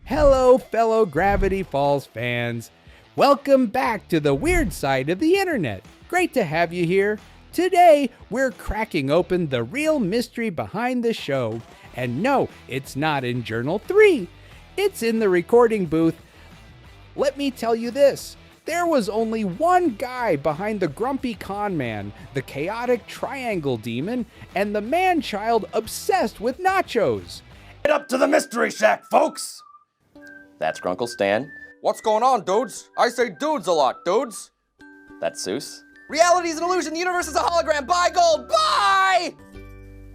Hello, fellow Gravity Falls fans. Welcome back to the weird side of the internet. Great to have you here. Today, we're cracking open the real mystery behind the show. And no, it's not in Journal 3. It's in the recording booth. Let me tell you this. There was only one guy behind the grumpy con man, the chaotic triangle demon, and the man-child obsessed with nachos. Get up to the Mystery Shack, folks! That's Grunkle Stan. What's going on, dudes? I say dudes a lot, dudes. That's Seuss. Reality's an illusion, the universe is a hologram, buy gold, buy!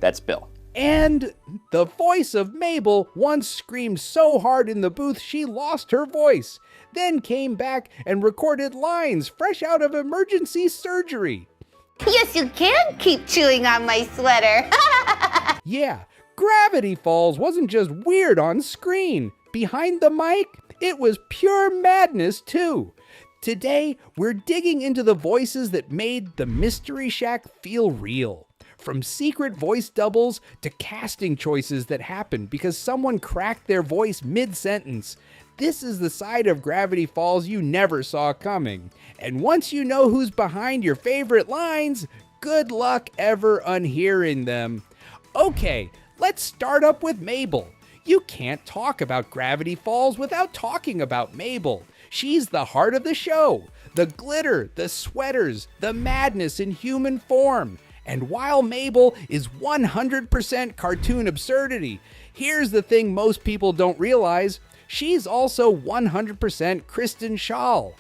That's Bill. And the voice of Mabel once screamed so hard in the booth she lost her voice, then came back and recorded lines fresh out of emergency surgery. Yes, you can keep chewing on my sweater. Yeah, Gravity Falls wasn't just weird on screen. Behind the mic, it was pure madness too. Today, we're digging into the voices that made the Mystery Shack feel real. From secret voice doubles to casting choices that happened because someone cracked their voice mid-sentence. This is the side of Gravity Falls you never saw coming. And once you know who's behind your favorite lines, good luck ever unhearing them. Okay, let's start up with Mabel. You can't talk about Gravity Falls without talking about Mabel. She's the heart of the show. The glitter, the sweaters, the madness in human form. And while Mabel is 100% cartoon absurdity, here's the thing most people don't realize. She's also 100% Kristen Schaal.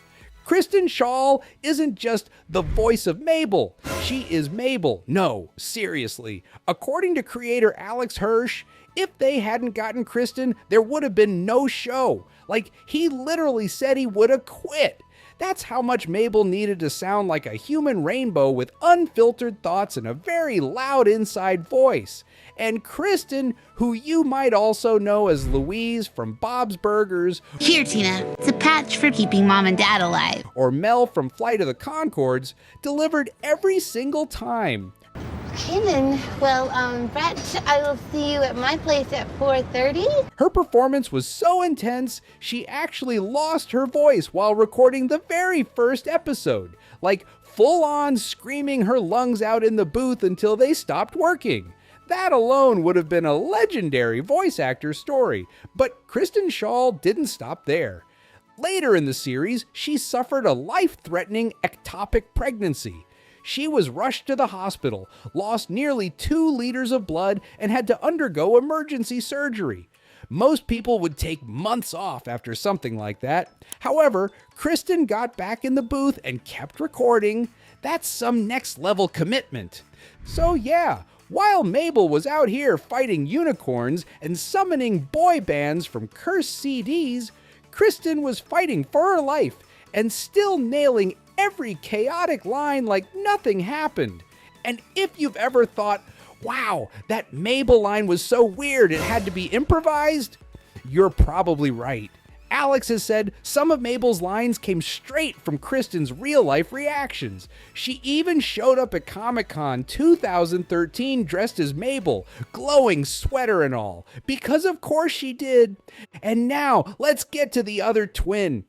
Kristen Schaal isn't just the voice of Mabel. She is Mabel. No, seriously. According to creator Alex Hirsch, if they hadn't gotten Kristen, there would have been no show. Like, he literally said he would have quit. That's how much Mabel needed to sound like a human rainbow with unfiltered thoughts and a very loud inside voice. And Kristen, who you might also know as Louise from Bob's Burgers. Here, Tina. It's a patch for keeping Mom and Dad alive. Or Mel from Flight of the Conchords, delivered every single time. Okay then. Well, Brett, I will see you at my place at 4:30. Her performance was so intense, she actually lost her voice while recording the very first episode. Like, full on screaming her lungs out in the booth until they stopped working. That alone would have been a legendary voice actor story, but Kristen Schaal didn't stop there. Later in the series, she suffered a life-threatening ectopic pregnancy. She was rushed to the hospital, lost nearly 2 liters of blood, and had to undergo emergency surgery. Most people would take months off after something like that. However, Kristen got back in the booth and kept recording. That's some next-level commitment. So yeah, while Mabel was out here fighting unicorns and summoning boy bands from cursed CDs, Kristen was fighting for her life and still nailing every chaotic line like nothing happened. And if you've ever thought, wow, that Mabel line was so weird it had to be improvised, you're probably right. Alex has said some of Mabel's lines came straight from Kristen's real-life reactions. She even showed up at Comic-Con 2013 dressed as Mabel, glowing sweater and all, because of course she did. And now, let's get to the other twin.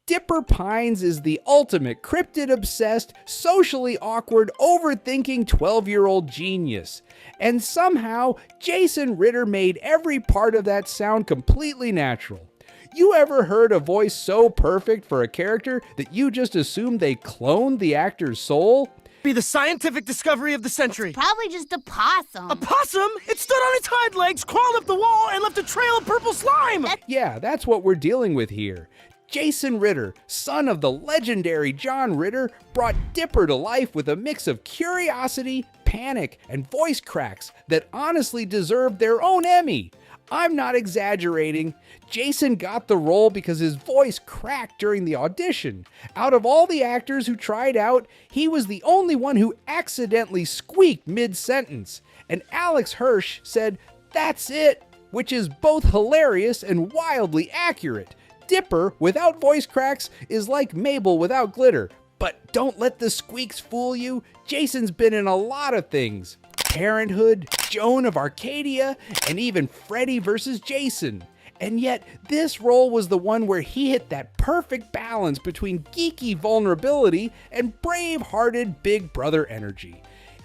Dipper Pines is the ultimate cryptid-obsessed, socially awkward, overthinking 12-year-old genius. And somehow, Jason Ritter made every part of that sound completely natural. You ever heard a voice so perfect for a character that you just assumed they cloned the actor's soul? Be the scientific discovery of the century. Probably just a possum. A possum? It stood on its hind legs, crawled up the wall, and left a trail of purple slime! Yeah, that's what we're dealing with here. Jason Ritter, son of the legendary John Ritter, brought Dipper to life with a mix of curiosity, panic, and voice cracks that honestly deserved their own Emmy. I'm not exaggerating. Jason got the role because his voice cracked during the audition. Out of all the actors who tried out, he was the only one who accidentally squeaked mid-sentence. And Alex Hirsch said, "That's it," which is both hilarious and wildly accurate. Dipper without voice cracks is like Mabel without glitter. But don't let the squeaks fool you. Jason's been in a lot of things. Parenthood, Joan of Arcadia, and even Freddy vs. Jason. And yet, this role was the one where he hit that perfect balance between geeky vulnerability and brave-hearted big brother energy.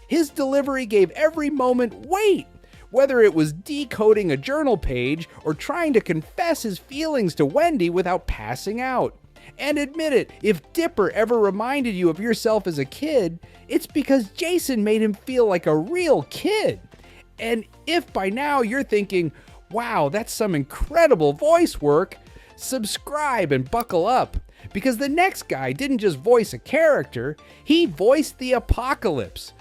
His delivery gave every moment weight, whether it was decoding a journal page or trying to confess his feelings to Wendy without passing out. And admit it, if Dipper ever reminded you of yourself as a kid, it's because Jason made him feel like a real kid. And if by now you're thinking, wow, that's some incredible voice work, subscribe and buckle up, because the next guy didn't just voice a character, he voiced the apocalypse.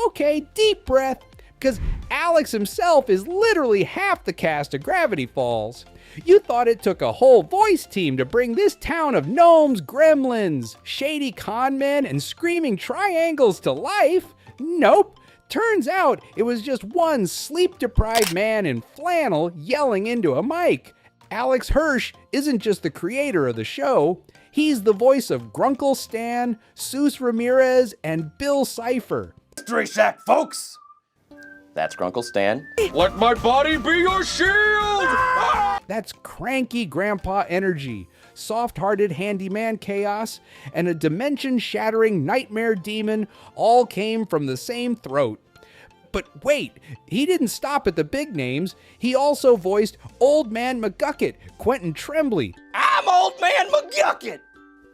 Okay, deep breath, because Alex himself is literally half the cast of Gravity Falls. You thought it took a whole voice team to bring this town of gnomes, gremlins, shady con men, and screaming triangles to life? Nope. Turns out it was just one sleep-deprived man in flannel yelling into a mic. Alex Hirsch isn't just the creator of the show, he's the voice of Grunkle Stan, Seuss Ramirez, and Bill Cipher. Mystery Shack, folks! That's Grunkle Stan. Let my body be your shield! That's cranky grandpa energy, soft-hearted handyman chaos, and a dimension-shattering nightmare demon all came from the same throat. But wait, he didn't stop at the big names. He also voiced Old Man McGucket, Quentin Tremblay. I'm Old Man McGucket!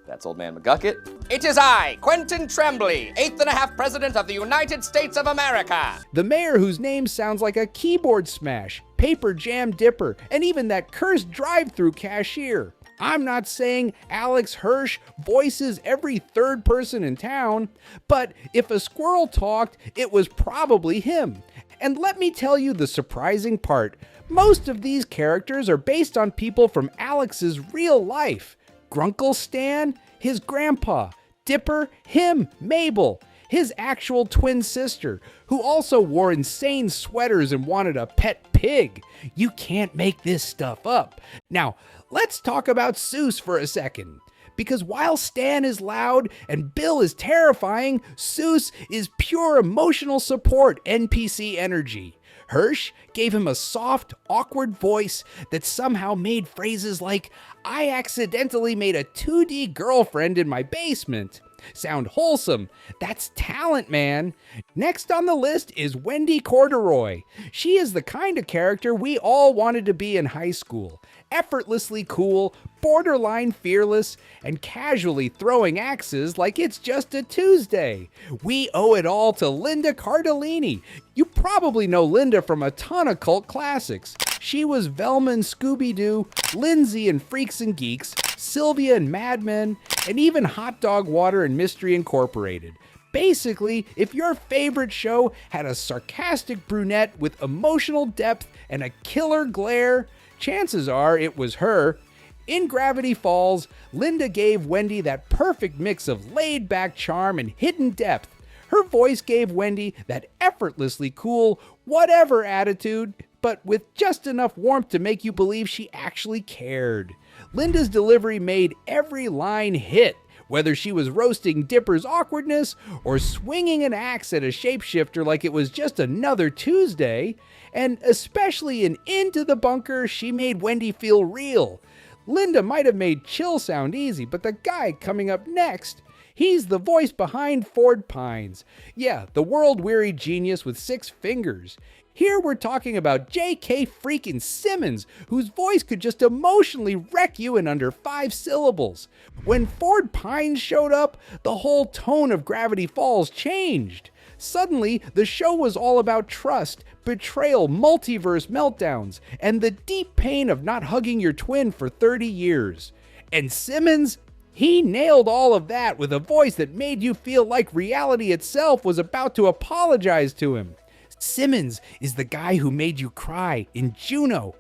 That's Old Man McGucket. It is I, Quentin Tremblay, 8th President of the United States of America. The mayor whose name sounds like a keyboard smash, Paper Jam Dipper, and even that cursed drive-through cashier. I'm not saying Alex Hirsch voices every third person in town, but if a squirrel talked, it was probably him. And let me tell you the surprising part. Most of these characters are based on people from Alex's real life. Grunkle Stan, his grandpa. Dipper, him, Mabel, his actual twin sister, who also wore insane sweaters and wanted a pet pig. You can't make this stuff up. Now, let's talk about Seuss for a second. Because while Stan is loud and Bill is terrifying, Seuss is pure emotional support NPC energy. Hirsch gave him a soft, awkward voice that somehow made phrases like, "I accidentally made a 2D girlfriend in my basement" sound wholesome. That's talent, man. Next on the list is Wendy Corduroy. She is the kind of character we all wanted to be in high school. Effortlessly cool, borderline fearless, and casually throwing axes like it's just a Tuesday. We owe it all to Linda Cardellini. You probably know Linda from a ton of cult classics. She was Velma in Scooby-Doo, Lindsay in Freaks and Geeks, Sylvia in Mad Men, and even Hot Dog Water in Mystery Incorporated. Basically, if your favorite show had a sarcastic brunette with emotional depth and a killer glare, chances are it was her. In Gravity Falls, Linda gave Wendy that perfect mix of laid-back charm and hidden depth. Her voice gave Wendy that effortlessly cool, whatever attitude, but with just enough warmth to make you believe she actually cared. Linda's delivery made every line hit, whether she was roasting Dipper's awkwardness or swinging an axe at a shapeshifter like it was just another Tuesday. And especially in Into the Bunker, she made Wendy feel real. Linda might have made Chill sound easy, but the guy coming up next, he's the voice behind Ford Pines. Yeah, the world-weary genius with 6 fingers. Here we're talking about J.K. freaking Simmons, whose voice could just emotionally wreck you in under 5 syllables. When Ford Pines showed up, the whole tone of Gravity Falls changed. Suddenly, the show was all about trust, betrayal, multiverse meltdowns, and the deep pain of not hugging your twin for 30 years. And Simmons, he nailed all of that with a voice that made you feel like reality itself was about to apologize to him. Simmons is the guy who made you cry in Juno,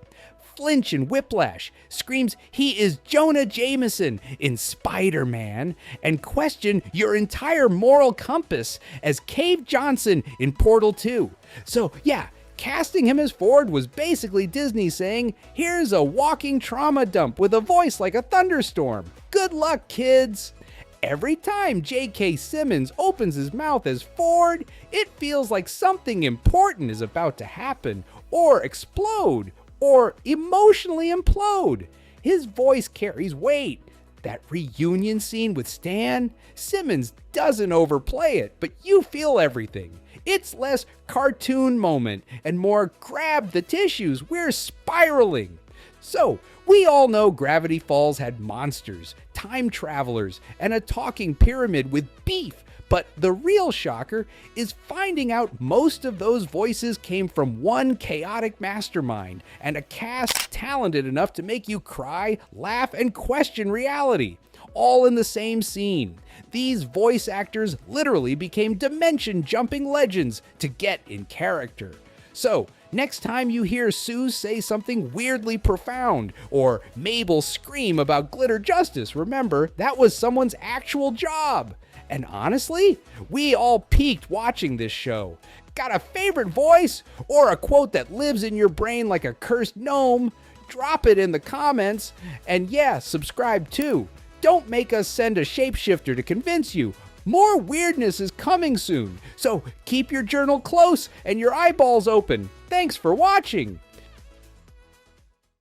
flinch in Whiplash, screams he is Jonah Jameson in Spider-Man, and question your entire moral compass as Cave Johnson in Portal 2. So yeah, casting him as Ford was basically Disney saying, here's a walking trauma dump with a voice like a thunderstorm. Good luck, kids. Every time J.K. Simmons opens his mouth as Ford, it feels like something important is about to happen, or explode, or emotionally implode. His voice carries weight. That reunion scene with Stan, Simmons doesn't overplay it, but you feel everything. It's less cartoon moment and more grab the tissues, we're spiraling. So, we all know Gravity Falls had monsters, time travelers, and a talking pyramid with beef, but the real shocker is finding out most of those voices came from one chaotic mastermind and a cast talented enough to make you cry, laugh, and question reality, all in the same scene. These voice actors literally became dimension-jumping legends to get in character. So, next time you hear Sue say something weirdly profound, or Mabel scream about glitter justice, remember, that was someone's actual job. And honestly, we all peaked watching this show. Got a favorite voice, or a quote that lives in your brain like a cursed gnome? Drop it in the comments, and yeah, subscribe too. Don't make us send a shapeshifter to convince you. More weirdness is coming soon, so keep your journal close and your eyeballs open. Thanks for watching!